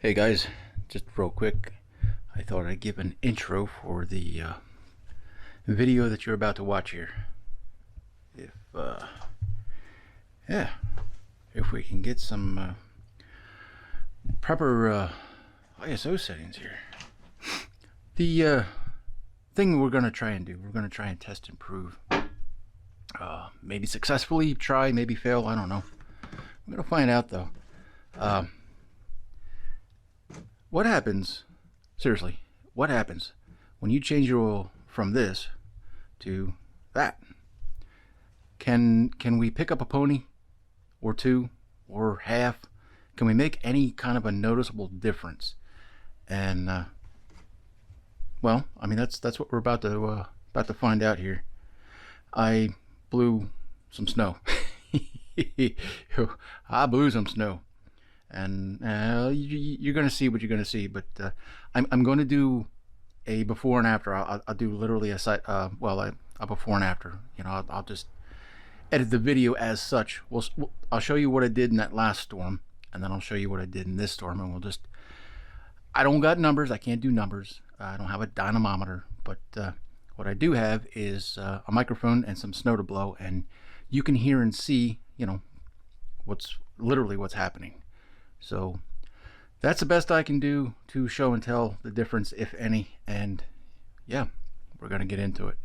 Hey guys, just real quick, I thought I'd give an intro for the video that you're about to watch here. If yeah, if we can get some proper ISO settings here. The thing we're gonna try and do, we're gonna try and test and prove. Maybe successfully try, maybe fail. I don't know. We're gonna find out though. What happens, seriously, what happens when you change your oil from this to that? Can we pick up a pony or two or half? Can we make any kind of a noticeable difference? And well, I mean that's what we're about to find out here. I blew some snow. I blew some snow. And you're gonna see what you're gonna see, but I'm going to do a before and after. I'll do literally a site, a before and after. You know, I'll just edit the video as such. I'll show you what I did in that last storm, and then I'll show you what I did in this storm, and we'll just. I don't got numbers. I can't do numbers. I don't have a dynamometer, but what I do have is a microphone and some snow to blow, and you can hear and see, you know, what's happening. So that's the best I can do to show and tell the difference, if any. And yeah, we're gonna get into it.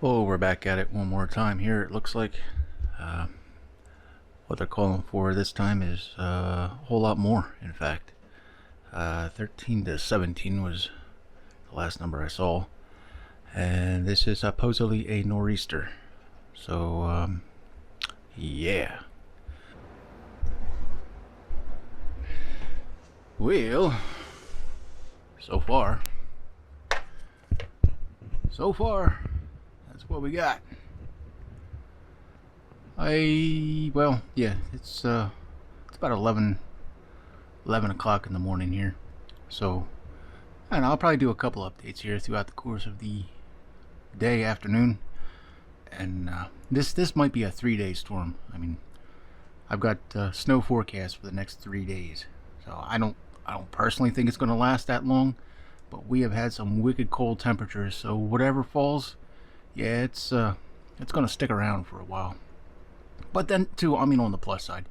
Oh, we're back at it one more time here. It looks like what they're calling for this time is a whole lot more, in fact. 13 to 17 was the last number I saw, and this is supposedly a nor'easter. So yeah. Well, so far that's what we got. Well, yeah, it's about 11 o'clock in the morning here, so I don't know, I'll probably do a couple updates here throughout the course of the day, afternoon. And this might be a 3-day storm. I mean, I've got snow forecast for the next 3 days, so I don't personally think it's going to last that long. But we have had some wicked cold temperatures, so whatever falls, yeah, it's going to stick around for a while. But then too, I mean, on the plus side,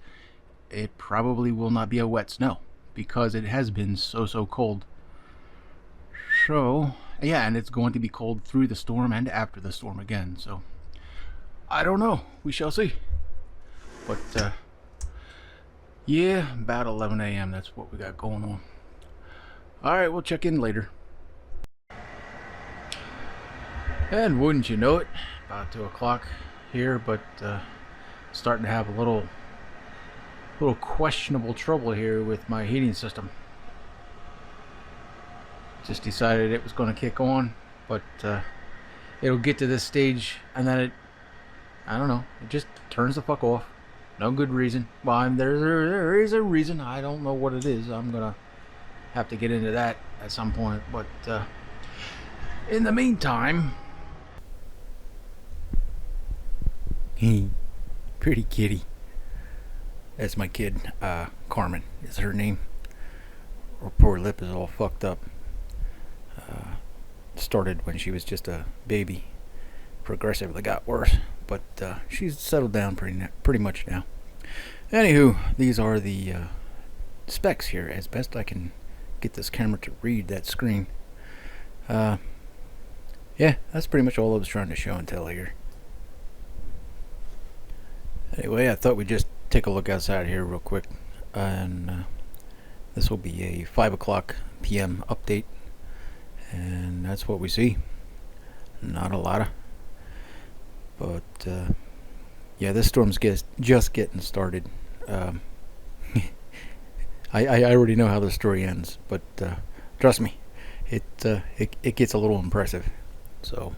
it probably will not be a wet snow because it has been so cold. So yeah, and it's going to be cold through the storm and after the storm again. So I don't know. We shall see. But yeah, about 11 a.m. That's what we got going on. Alright, we'll check in later. And wouldn't you know it, about 2 o'clock here, but starting to have a little questionable trouble here with my heating system. Just decided it was going to kick on, but it'll get to this stage and then I don't know, it just turns the fuck off. No good reason. Well, there is a reason. I don't know what it is. I'm gonna have to get into that at some point. But in the meantime, pretty kitty. That's my kid. Carmen is her name. Her poor lip is all fucked up. Started when she was just a baby. Progressively got worse, but she's settled down pretty much now. Anywho, these are the specs here as best I can get this camera to read that screen. Yeah, that's pretty much all I was trying to show and tell here. Anyway, I thought we'd just take a look outside here real quick, and this will be a 5 o'clock p.m. update, and that's what we see. Not a lot of. But yeah, this storm's just getting started. I already know how the story ends, but trust me, it gets a little impressive. So,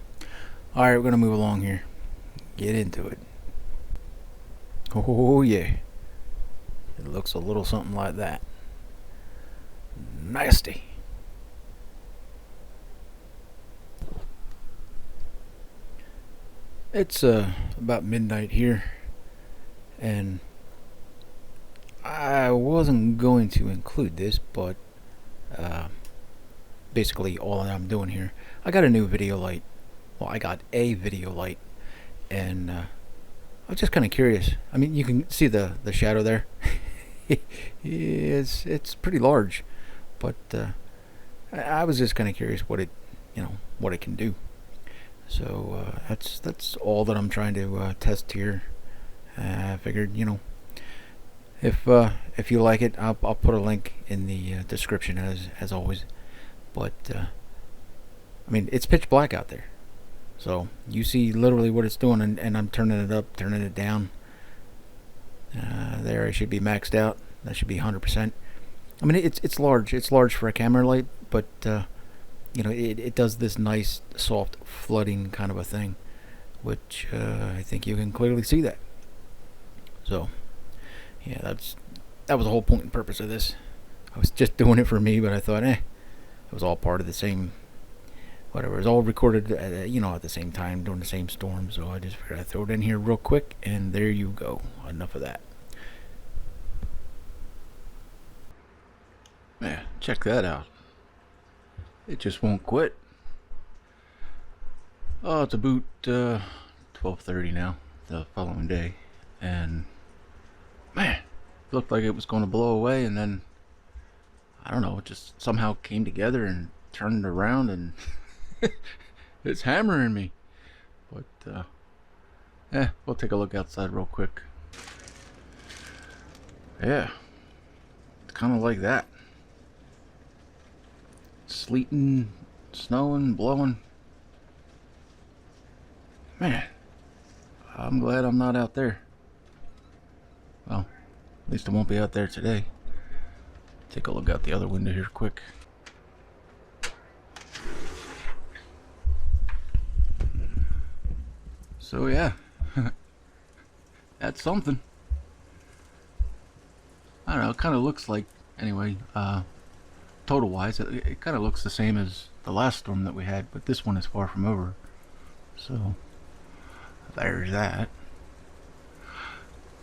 all right, we're gonna move along here. Get into it. Oh yeah, it looks a little something like that. Nasty. It's about midnight here. And I wasn't going to include this, but uh, basically all that I'm doing here, I got a new video light. Well, I got a video light, and I was just kind of curious. I mean, you can see the shadow there. It's pretty large, but I was just kind of curious what what it can do. So that's all that I'm trying to test here. I figured, if you like it, I'll put a link in the description as always. But I mean, it's pitch black out there, so you see literally what it's doing, and I'm turning it up, turning it down. There, it should be maxed out. That should be 100%. I mean, it's large. It's large for a camera light, but it does this nice soft flooding kind of a thing, which I think you can clearly see that. So yeah, that was the whole point and purpose of this. I was just doing it for me, but I thought, it was all part of the same, whatever. It was all recorded at the same time during the same storm, so I just figured I'd throw it in here real quick, and there you go. Enough of that. Yeah, check that out. It just won't quit. Oh, it's about 12:30 now, the following day, and man, it looked like it was going to blow away, and then I don't know, it just somehow came together and turned around, and it's hammering me. But we'll take a look outside real quick. Yeah, it's kind of like that. Sleeting, snowing, blowing. Man, I'm glad I'm not out there. Well, at least I won't be out there today. Take a look out the other window here quick. So yeah, that's something. I don't know, it kind of looks like, anyway, total wise, it kind of looks the same as the last storm that we had, but this one is far from over. So there's that.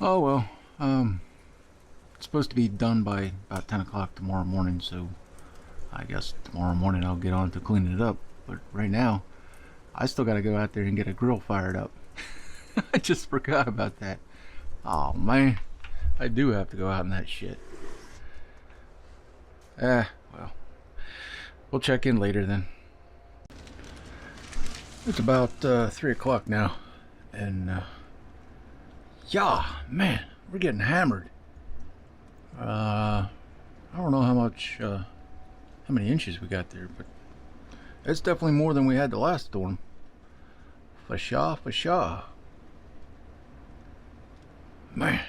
Oh well, it's supposed to be done by about 10 o'clock tomorrow morning, so I guess tomorrow morning I'll get on to cleaning it up. But right now, I still gotta go out there and get a grill fired up. I just forgot about that. Oh man, I do have to go out in that shit. Well, we'll check in later then. It's about 3 o'clock now, and yeah, man, we're getting hammered. I don't know how many inches we got there, but it's definitely more than we had the last storm. For sure, for sure. Man,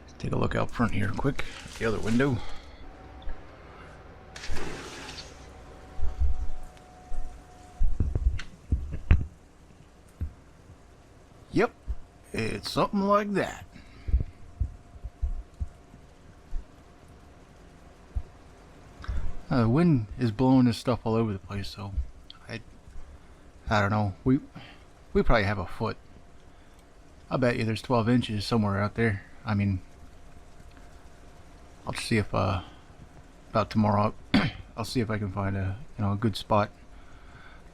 let's take a look out front here quick at the other window. Yep, it's something like that. The wind is blowing this stuff all over the place, so I don't know. We probably have a foot. I bet you there's 12 inches somewhere out there. I mean, I'll see if about tomorrow I'll see if I can find a good spot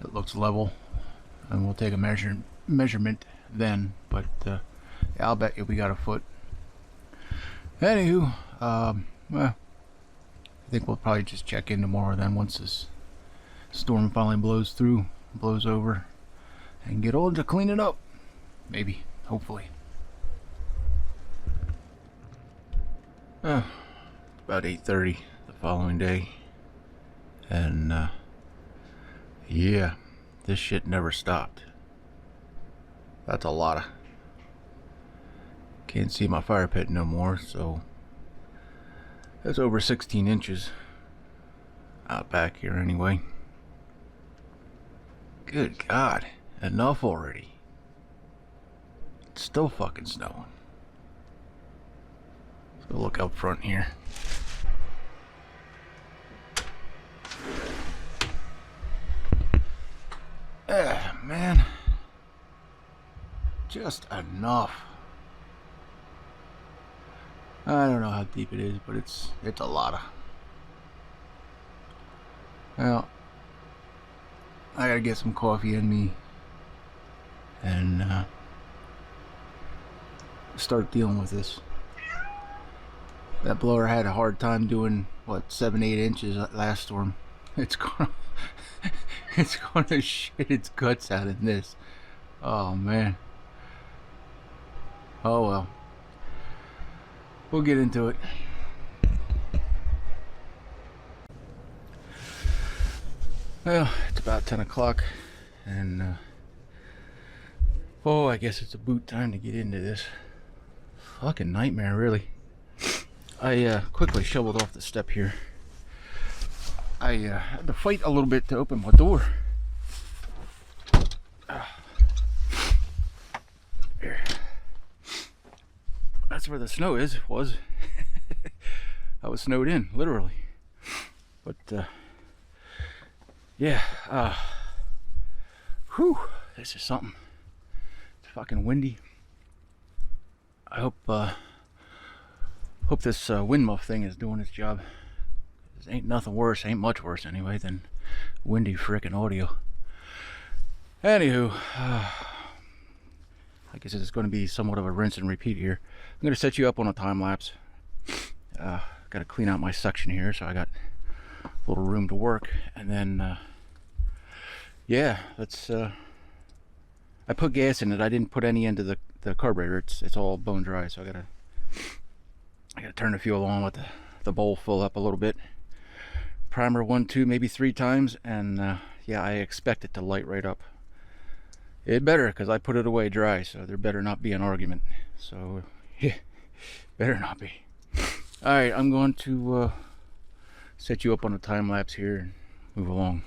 that looks level, and we'll take a measurement then. But yeah, I'll bet you we got a foot. Anywho, well, I think we'll probably just check in tomorrow then, once this storm finally blows over, and get on to clean it up. Maybe, hopefully. About 8:30 the following day, and yeah, this shit never stopped. That's a lot of. Can't see my fire pit no more, so that's over 16 inches out back here anyway. Good God, enough already. It's still fucking snowing. Let's go look out front here. Man, just enough. I don't know how deep it is, but it's a lot of. Well, I gotta get some coffee in me and start dealing with this. That blower had a hard time doing what 7-8 inches last storm. It's gonna it's gonna shit its guts out in this. Oh man. Oh well. We'll get into it. Well, it's about 10 o'clock and oh, I guess it's about time to get into this. Fucking nightmare, really. I quickly shoveled off the step here. I had to fight a little bit to open my door. There. That's where the snow was. I was snowed in, literally. But yeah, whew, this is something. It's fucking windy. I hope this wind muff thing is doing its job. Ain't nothing worse, ain't much worse anyway, than windy frickin' audio. Anywho, I guess it's going to be somewhat of a rinse and repeat here. I'm going to set you up on a time lapse. Got to clean out my section here, so I got a little room to work. And then, yeah, let's. I put gas in it. I didn't put any into the carburetor. It's all bone dry, so I gotta turn the fuel on, let the bowl fill up a little bit. Primer 1, 2, maybe 3 times, and yeah, I expect it to light right up. It better, because I put it away dry, so there better not be an argument. So yeah, better not be. All right, I'm going to set you up on a time lapse here and move along.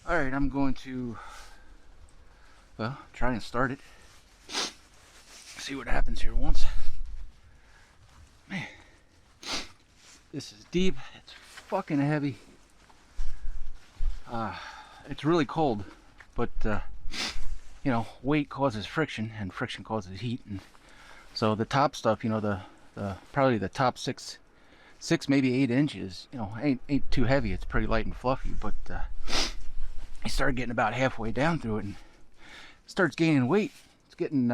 Alright, I'm going to, well, try and start it. See what happens here once. Man, this is deep. It's fucking heavy. It's really cold, but, you know, weight causes friction, and friction causes heat. And so the top stuff, you know, the probably the top six, maybe 8 inches, you know, ain't too heavy. It's pretty light and fluffy, but, I started getting about halfway down through it and it starts gaining weight. It's getting,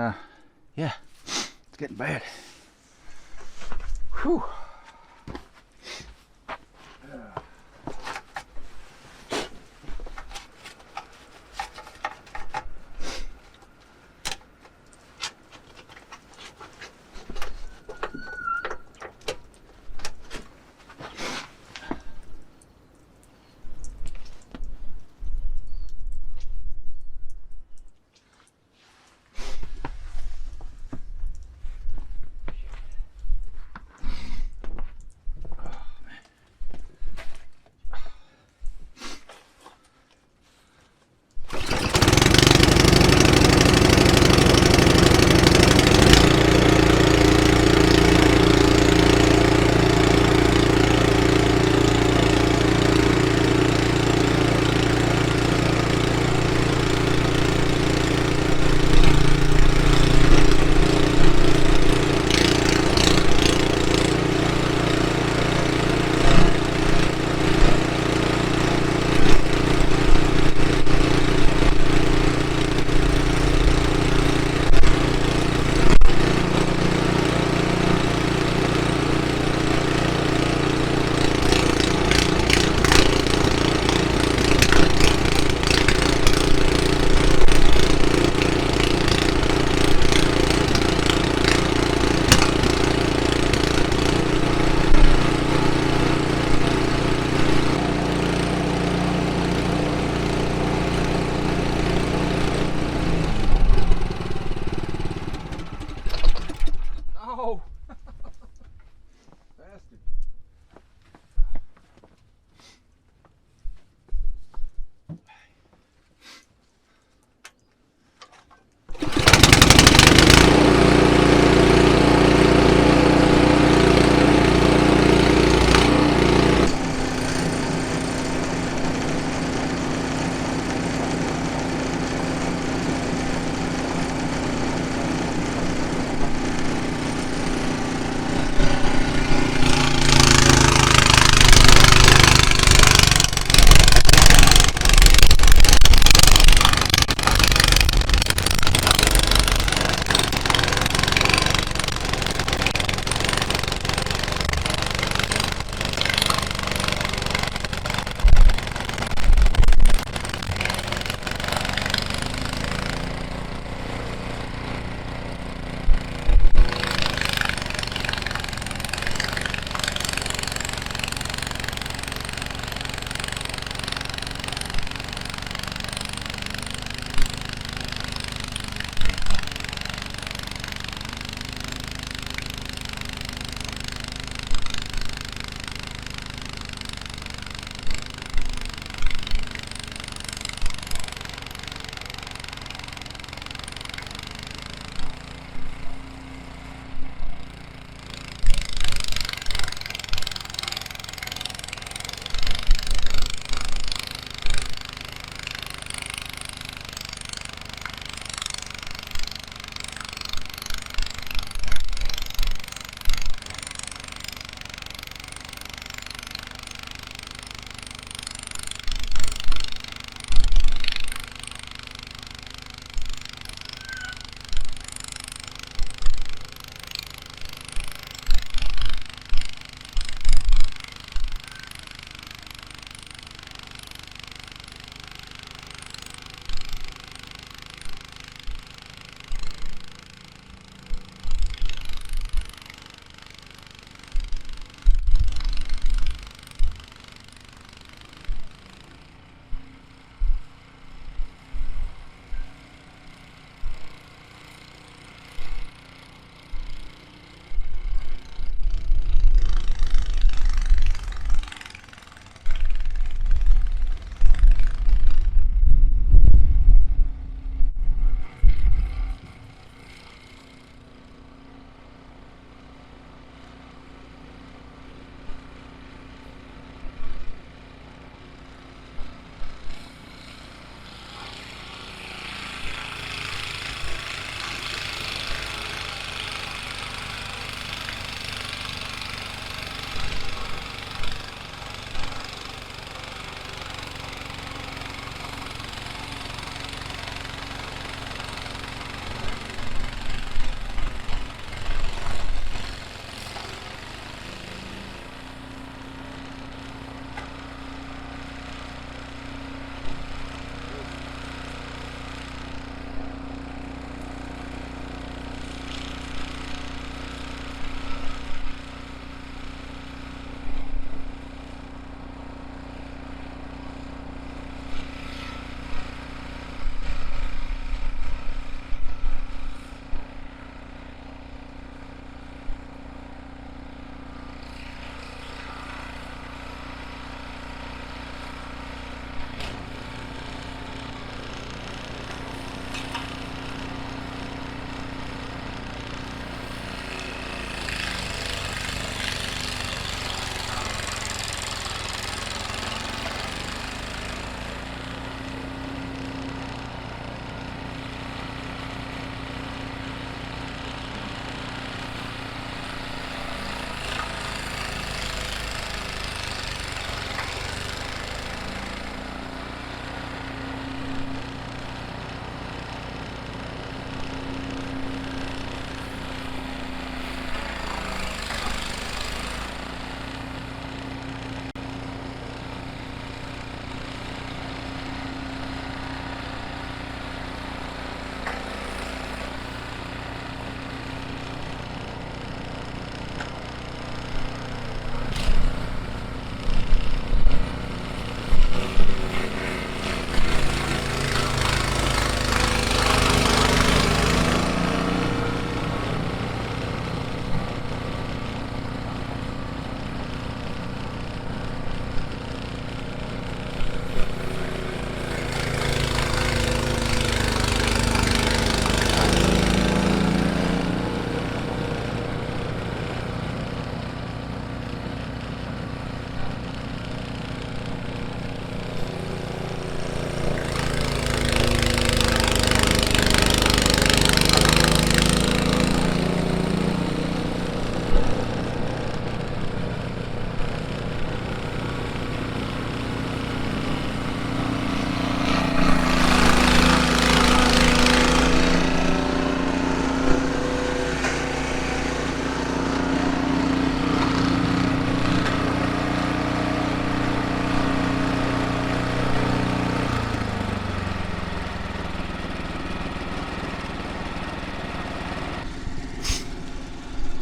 yeah, it's getting bad. Whew.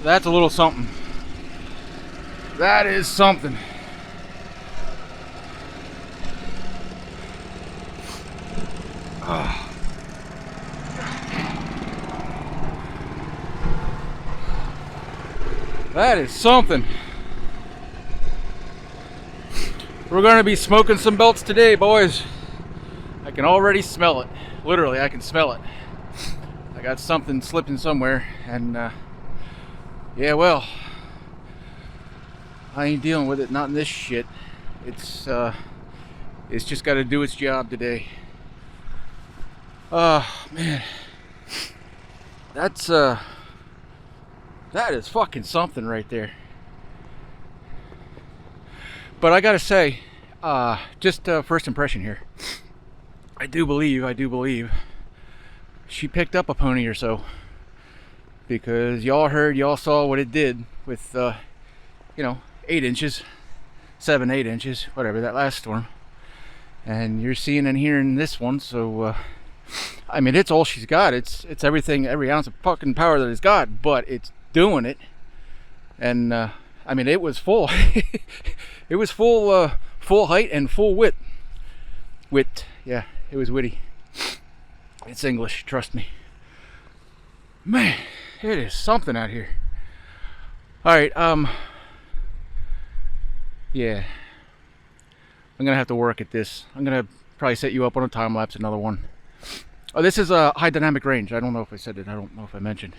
That's a little something. That is something. That is something. We're going to be smoking some belts today, boys. I can already smell it. Literally, I can smell it. I got something slipping somewhere, and yeah, well, I ain't dealing with it. Not in this shit. It's just got to do its job today. Man, that is fucking something right there. But I gotta say, just first impression here. I do believe she picked up a pony or so, because y'all saw what it did with 8 inches, 7-8 inches, whatever, that last storm, and you're seeing and hearing this one. So I mean, it's all she's got. It's everything, every ounce of fucking power that it's got, but it's doing it. And I mean, it was full. It was full height and full width. Yeah, it was witty. It's English, trust me. Man, it is something out here. All right, yeah, I'm gonna have to work at this. I'm gonna probably set you up on a time lapse, another one. Oh, this is a high dynamic range. I don't know if I said it. I don't know if I mentioned.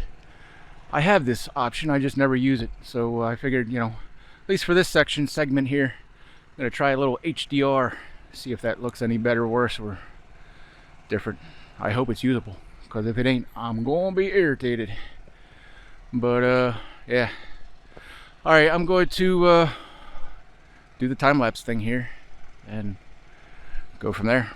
I have this option. I just never use it. So I figured, at least for this segment here, I'm gonna try a little HDR. See if that looks any better, worse, or different. I hope it's usable, because if it ain't, I'm gonna be irritated. But yeah. All right, I'm going to do the time lapse thing here and go from there.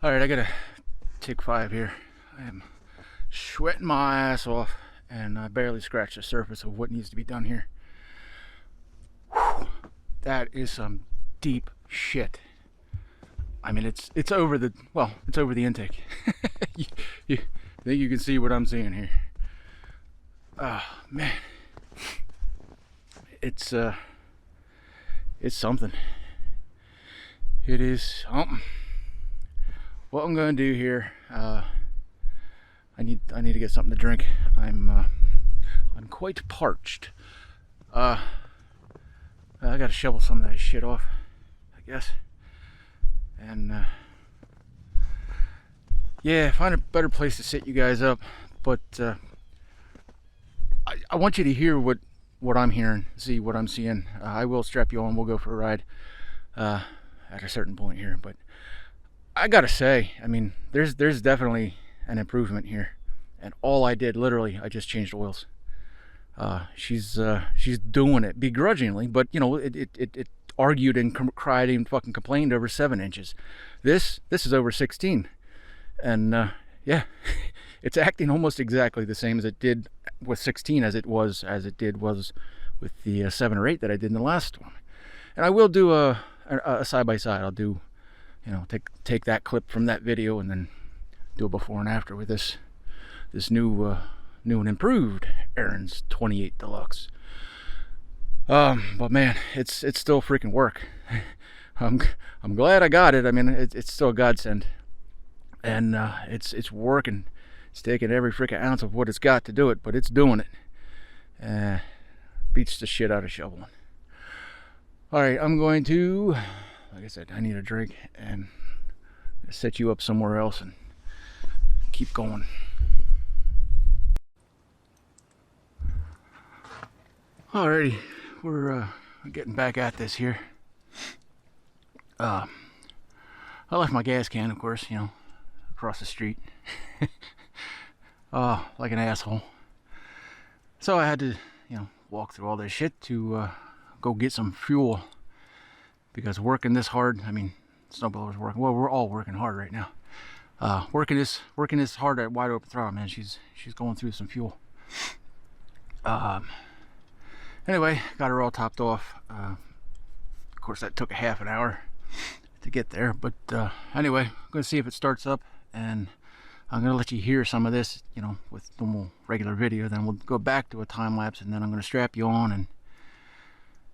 All right, I gotta take 5 here. I am sweating my ass off, and I barely scratched the surface of what needs to be done here. Whew. That is some deep shit. I mean, it's over the intake. I think you can see what I'm seeing here. Oh man, it's something. It is something. What I'm going to do here, I need to get something to drink. I'm quite parched. I got to shovel some of that shit off, I guess. And yeah, find a better place to sit you guys up. But I want you to hear what I'm hearing, see what I'm seeing. I will strap you on. We'll go for a ride at a certain point here, but I gotta say, I mean, there's definitely an improvement here, and all I did, literally, I just changed oils. She's doing it begrudgingly, but it argued and cried and fucking complained over 7 inches. This is over 16, and yeah, it's acting almost exactly the same as it did with 16 as it was with the 7 or 8 that I did in the last one. And I will do a side by side. I'll do, take that clip from that video and then do a before and after with this new and improved Ariens 28 Deluxe. But man, it's still freaking work. I'm glad I got it. I mean, it's still a godsend, and it's working. It's taking every freaking ounce of what it's got to do it, but it's doing it. Beats the shit out of shoveling. Alright, I'm going to, like I said, I need a drink and set you up somewhere else and keep going. Alrighty, we're getting back at this here. I left my gas can, of course, across the street. Like an asshole. So I had to, walk through all this shit to go get some fuel. Because working this hard, I mean, snowblower's working. Well, we're all working hard right now. Working this hard at wide open throttle, man. She's going through some fuel. Anyway, got her all topped off. Of course, that took a half an hour to get there. But anyway, I'm going to see if it starts up. And I'm going to let you hear some of this, with normal regular video. Then we'll go back to a time lapse. And then I'm going to strap you on and,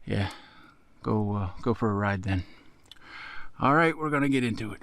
yeah, go for a ride then. All right, we're going to get into it.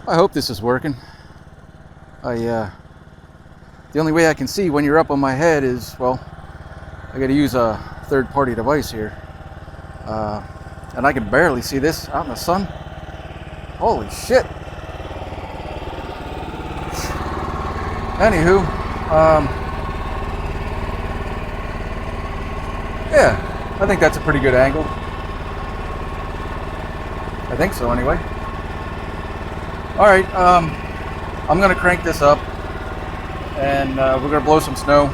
I hope this is working. The only way I can see when you're up on my head is, well, I got to use a third-party device here. And I can barely see this out in the sun. Holy shit. Anywho, yeah, I think that's a pretty good angle. I think so anyway. Alright, I'm going to crank this up and we're going to blow some snow.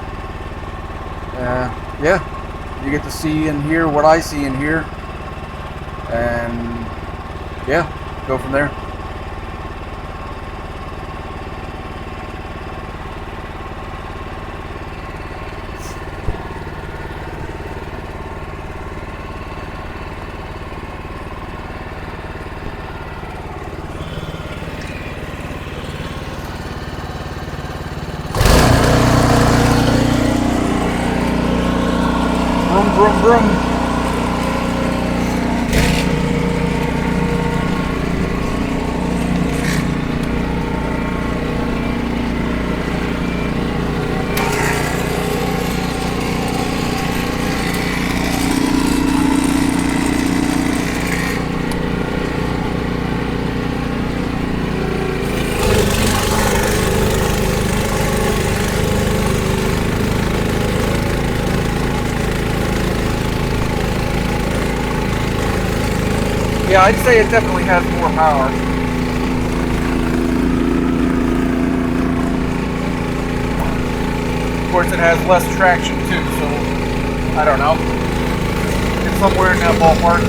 Yeah, you get to see and hear what I see and hear. And yeah, go from there. Yeah, I'd say it definitely has more power. Of course, it has less traction too, so I don't know. It's somewhere in that ballpark.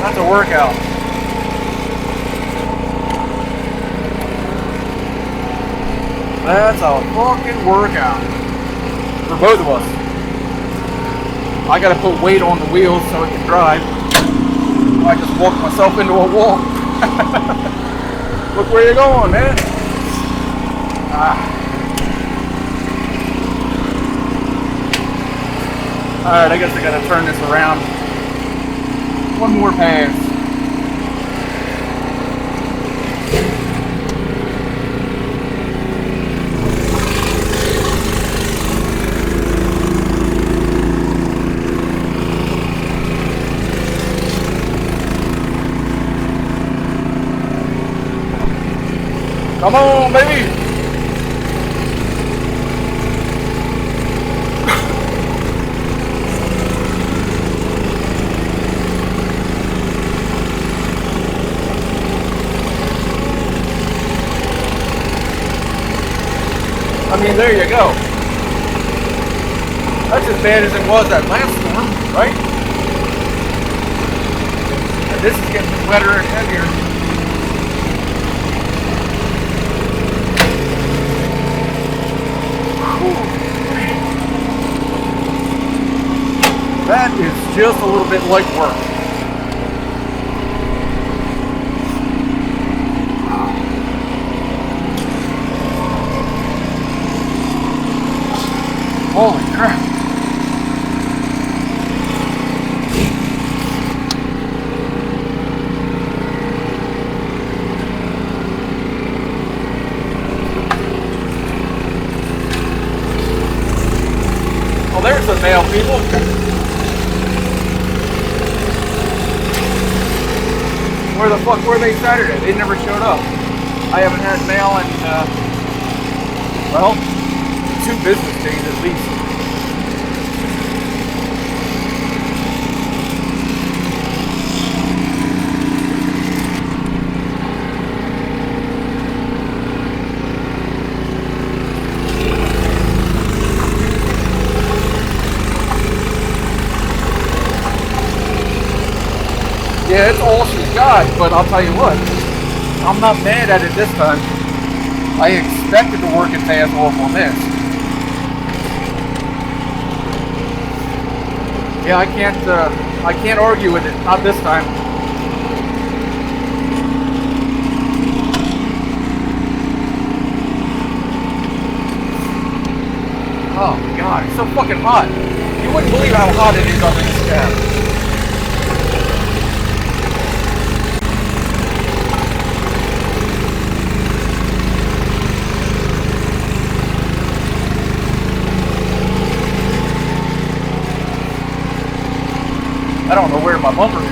That's a workout. That's a fucking workout. For both of us. I gotta put weight on the wheels so it can drive. I just walked myself into a wall. Look where you're going, man. Alright, I guess I gotta turn this around. One more pass. Come on, baby. I mean, there you go. That's as bad as it was that last storm, right? And this is getting wetter and heavier. That is just a little bit light work. Holy crap. Well, there's the mail, people. Where the fuck were they Saturday? They never showed up. I haven't had mail in, well, 2 business days at least. Yeah, it's all she's got, but I'll tell you what, I'm not mad at it this time. I expected to work its ass off on this. Yeah, I can't argue with it, not this time. Oh god, it's so fucking hot. You wouldn't believe how hot it is under this cab. I don't know where my bumper is.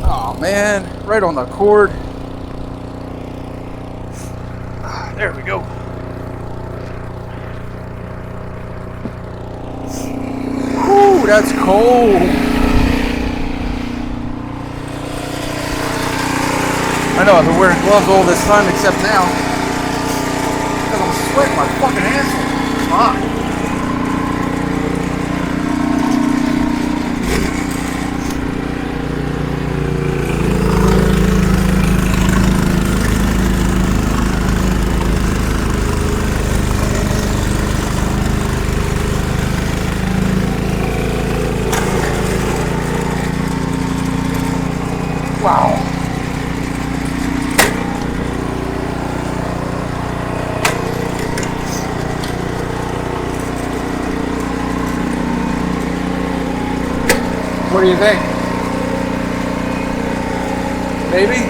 Oh man, right on the cord. There we go. Whew, that's cold. I know I've been wearing gloves all this time except now. I'm sweating my fucking ass off. It's hot. Wow. What do you think? Maybe?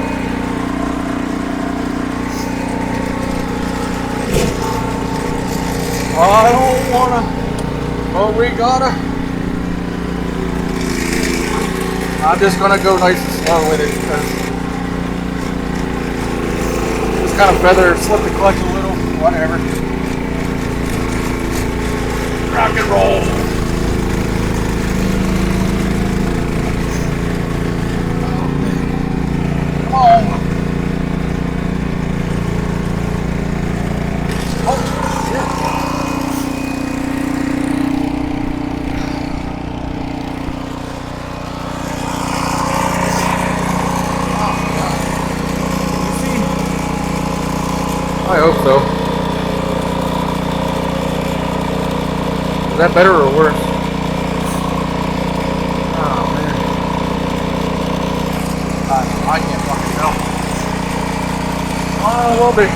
I don't wanna, but we gotta. I'm just gonna go nice and slow with it because just kind of feather, slip the clutch a little, whatever. Rock and roll. Come on. Oh, shit. I hope so. Is that better or worse? Oh man. I can't fucking tell. Oh, it will be.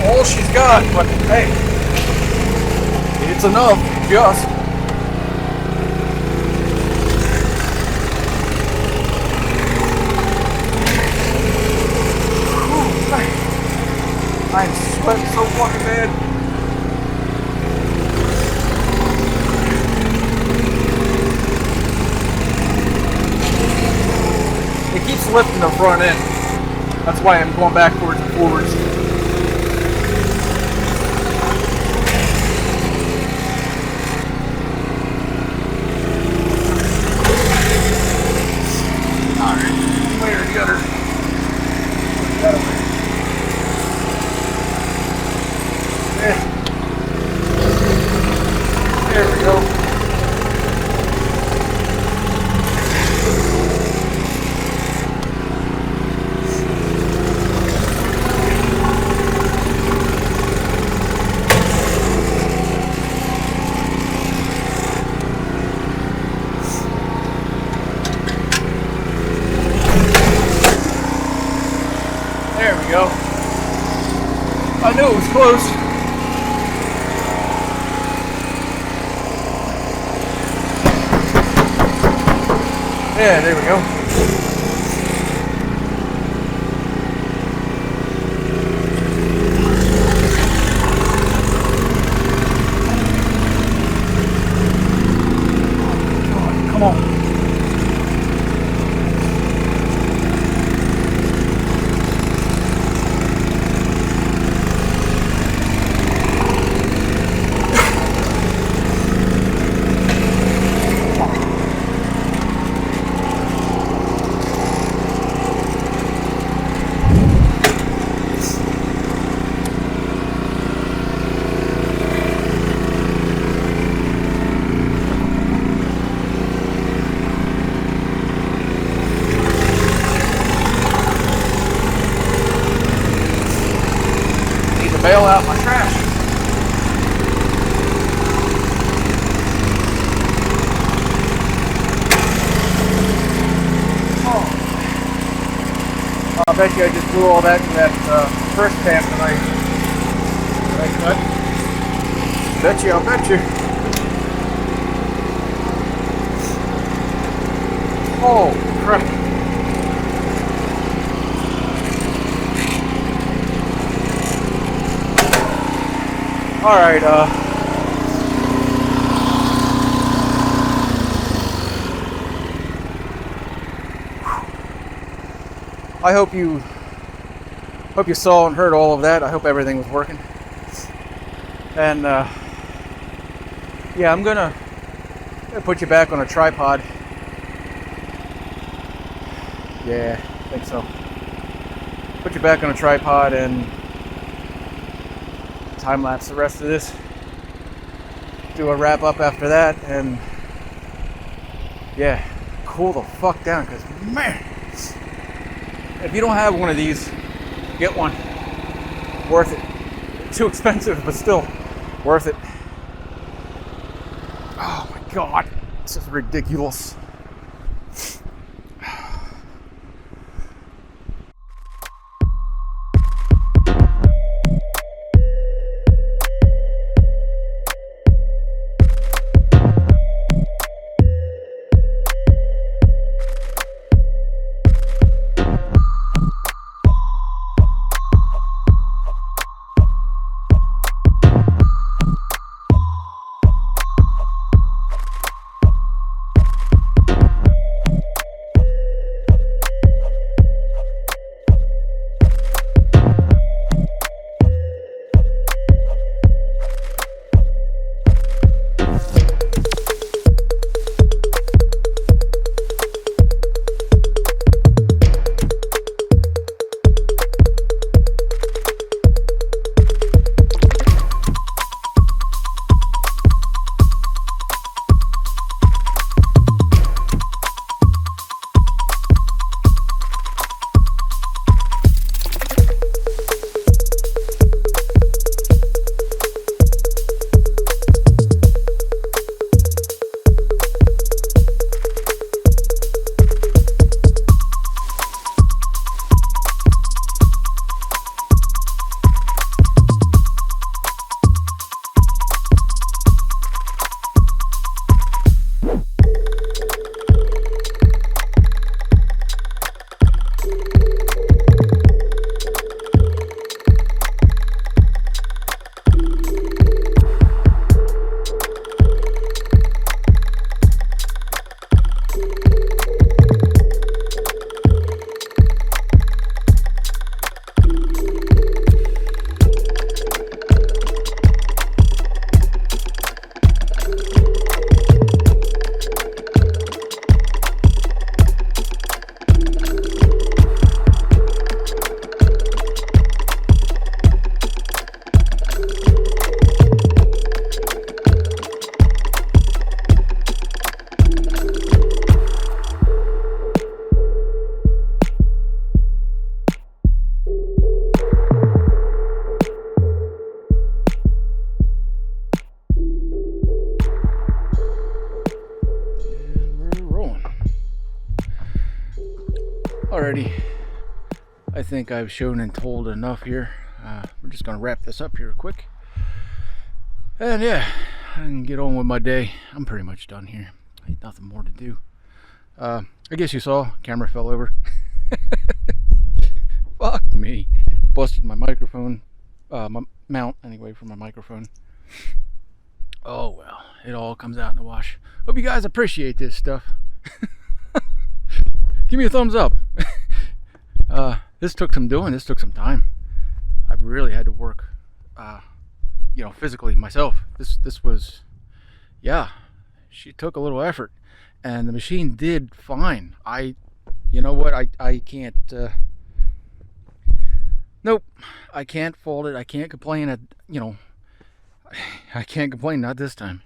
All she's got, but hey, it's enough, just. I'm sweating so fucking bad. It keeps lifting the front end. That's why I'm going backwards and forwards. There we go. There we go. I knew it was close. Yeah, there we go. Come on. Bail out my trash. Oh. I'll bet you I just blew all that in that first pan tonight. That I cut. Bet you, I'll bet you. Oh, crap. All right, I hope you saw and heard all of that. I hope everything was working. And yeah, I'm gonna put you back on a tripod. Yeah, I think so. put you back on a tripod and time lapse the rest of this. Do a wrap up after that, and yeah, cool the fuck down. Because man, if you don't have one of these, get one. Worth it. Too expensive, but still worth it. Oh my god, this is ridiculous. Alrighty, I think I've shown and told enough here. We're just gonna wrap this up here quick. And yeah, I can get on with my day. I'm pretty much done here. Ain't nothing more to do. I guess you saw, camera fell over. Fuck me. Busted my microphone, my mount anyway for my microphone. Oh well, it all comes out in the wash. Hope you guys appreciate this stuff. Give me a thumbs up. This took some doing. This took some time. I really had to work, physically myself. This was, yeah, she took a little effort, and the machine did fine. You know what? I can't. Nope. I can't fault it. I can't complain. I can't complain. Not this time.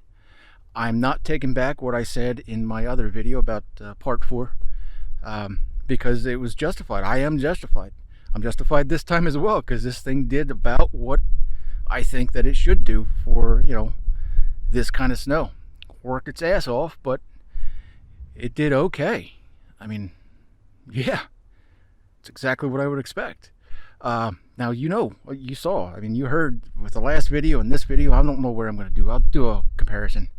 I'm not taking back what I said in my other video about part 4. Because it was justified. I am justified. I'm justified this time as well, because this thing did about what I think that it should do for, this kind of snow. Worked its ass off, but it did okay. I mean, yeah, it's exactly what I would expect. Now, you saw, you heard with the last video and this video, I don't know where I'm going to do. I'll do a comparison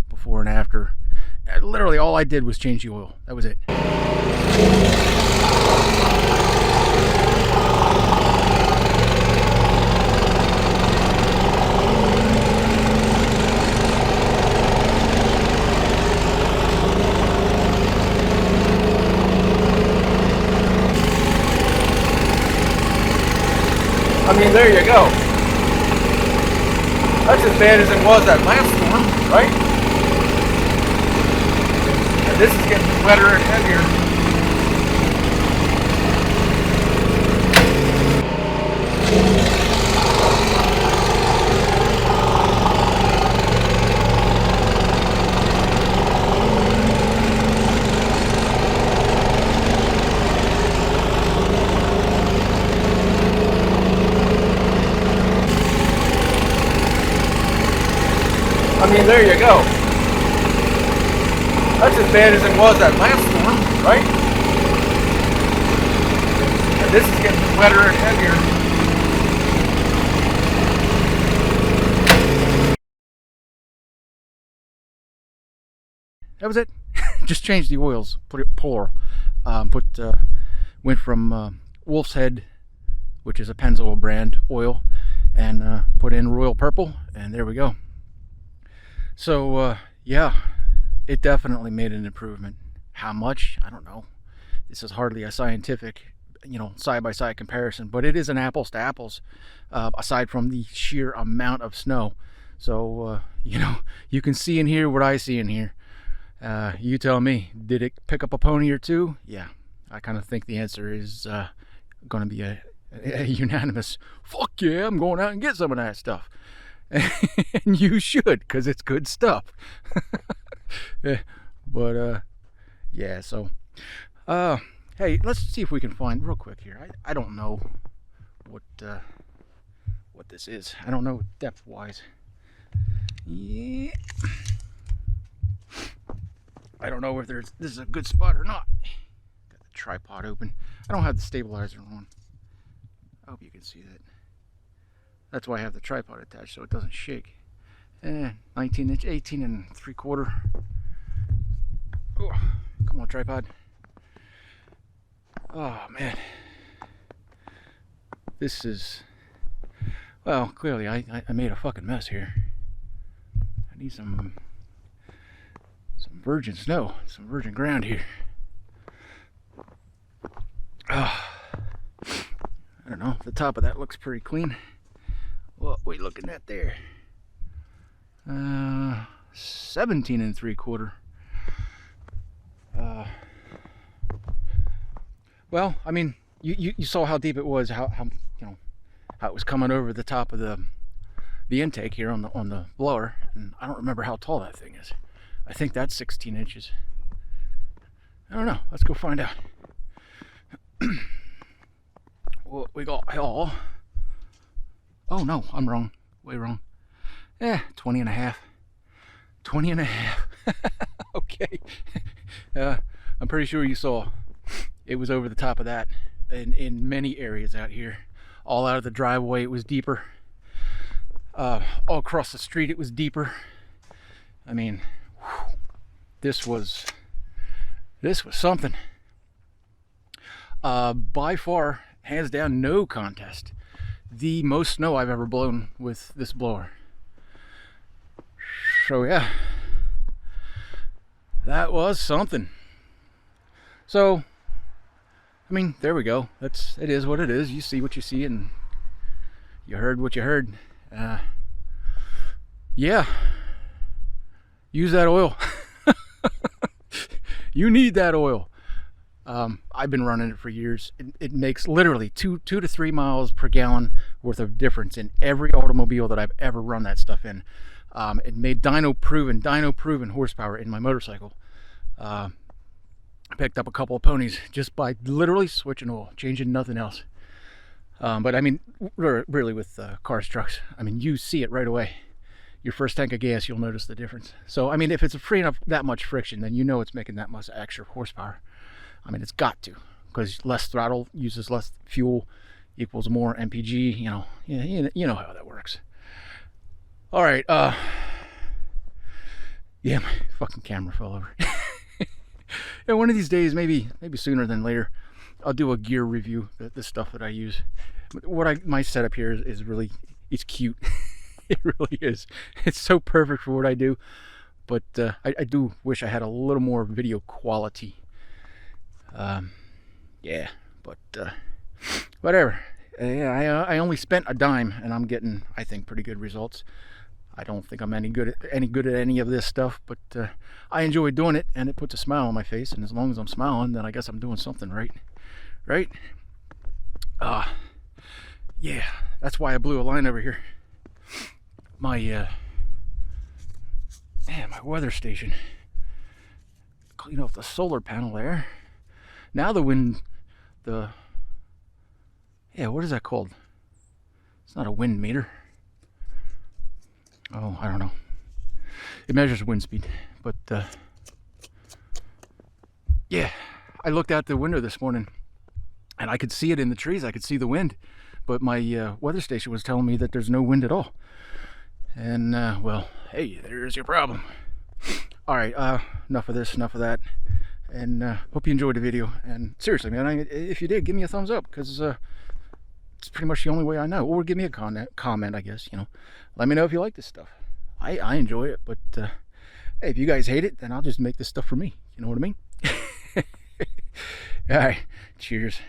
before and after. Literally all I did was change the oil. That was it. There you go. That's as bad as it was that last storm, right? And this is getting wetter and heavier. That's as bad as it was that last storm, right? And this is getting wetter and heavier. That was it. Just changed the oils, put it pour. Went from Wolf's Head, which is a Pennzoil brand oil, and put in Royal Purple, and there we go. So yeah, it definitely made an improvement. How much? I don't know. This is hardly a scientific, side-by-side comparison, but it is an apples to apples, aside from the sheer amount of snow. So you can see in here what I see in here. You tell me, did it pick up a pony or two? Yeah, I kind of think the answer is going to be a unanimous, fuck yeah, I'm going out and get some of that stuff. And you should, because it's good stuff. But yeah, so hey, let's see if we can find real quick here. I don't know what this is. I don't know depth wise. Yeah, I don't know if this is a good spot or not. Got the tripod open. I don't have the stabilizer on. I hope you can see that. That's why I have the tripod attached, so it doesn't shake. 19 inch, 18 and 3/4. Oh, come on, tripod. Oh man, this is, well, clearly I made a fucking mess here. I need some virgin snow, some virgin ground here. Oh, I don't know, the top of that looks pretty clean. What are we looking at there? 17 and 3/4. Well, I mean, you saw how deep it was, how it was coming over the top of the intake here on the blower, and I don't remember how tall that thing is. I think that's 16 inches. I don't know. Let's go find out. What we got here? Oh no, I'm wrong. Way wrong. 20 and a half. 20 and a half. Okay. I'm pretty sure you saw it was over the top of that in many areas out here. All out of the driveway it was deeper. All across the street it was deeper. I mean, whew, this was something. By far, hands down, no contest, the most snow I've ever blown with this blower. So yeah, that was something. So I mean, there we go. It is what it is. You see what you see, and you heard what you heard. Yeah, use that oil. You need that oil. I've been running it for years. It makes literally 2 to 3 miles per gallon worth of difference in every automobile that I've ever run that stuff in. It made dyno proven horsepower in my motorcycle. I picked up a couple of ponies just by literally switching oil, changing nothing else. But I mean, really with cars, trucks, I mean, you see it right away. Your first tank of gas, you'll notice the difference. So I mean, if it's freeing up that much friction, then you know it's making that much extra horsepower. I mean, it's got to, because less throttle uses less fuel equals more MPG. You know how that works. All right. Yeah, my fucking camera fell over. Yeah, one of these days, maybe sooner than later, I'll do a gear review. The stuff that I use. My setup here is really, it's cute. It really is. It's so perfect for what I do. But I do wish I had a little more video quality. Yeah, but whatever. Yeah, I only spent a dime, and I'm getting, I think, pretty good results. I don't think I'm any good at any of this stuff, but I enjoy doing it, and it puts a smile on my face. And as long as I'm smiling, then I guess I'm doing something right. Yeah, that's why I blew a line over here. My my weather station. Clean off the solar panel there. Now what is that called? It's not a wind meter. Oh, I don't know. It measures wind speed, but Yeah, I looked out the window this morning and I could see it in the trees. I could see the wind, but my weather station was telling me that there's no wind at all. And well, hey, there's your problem. All right, enough of this, enough of that. And hope you enjoyed the video. And seriously, man, if you did, give me a thumbs up, because it's pretty much the only way I know. Or give me a comment, I guess. You know, let me know if you like this stuff. I enjoy it, but hey, if you guys hate it, then I'll just make this stuff for me. You know what I mean? All right, cheers.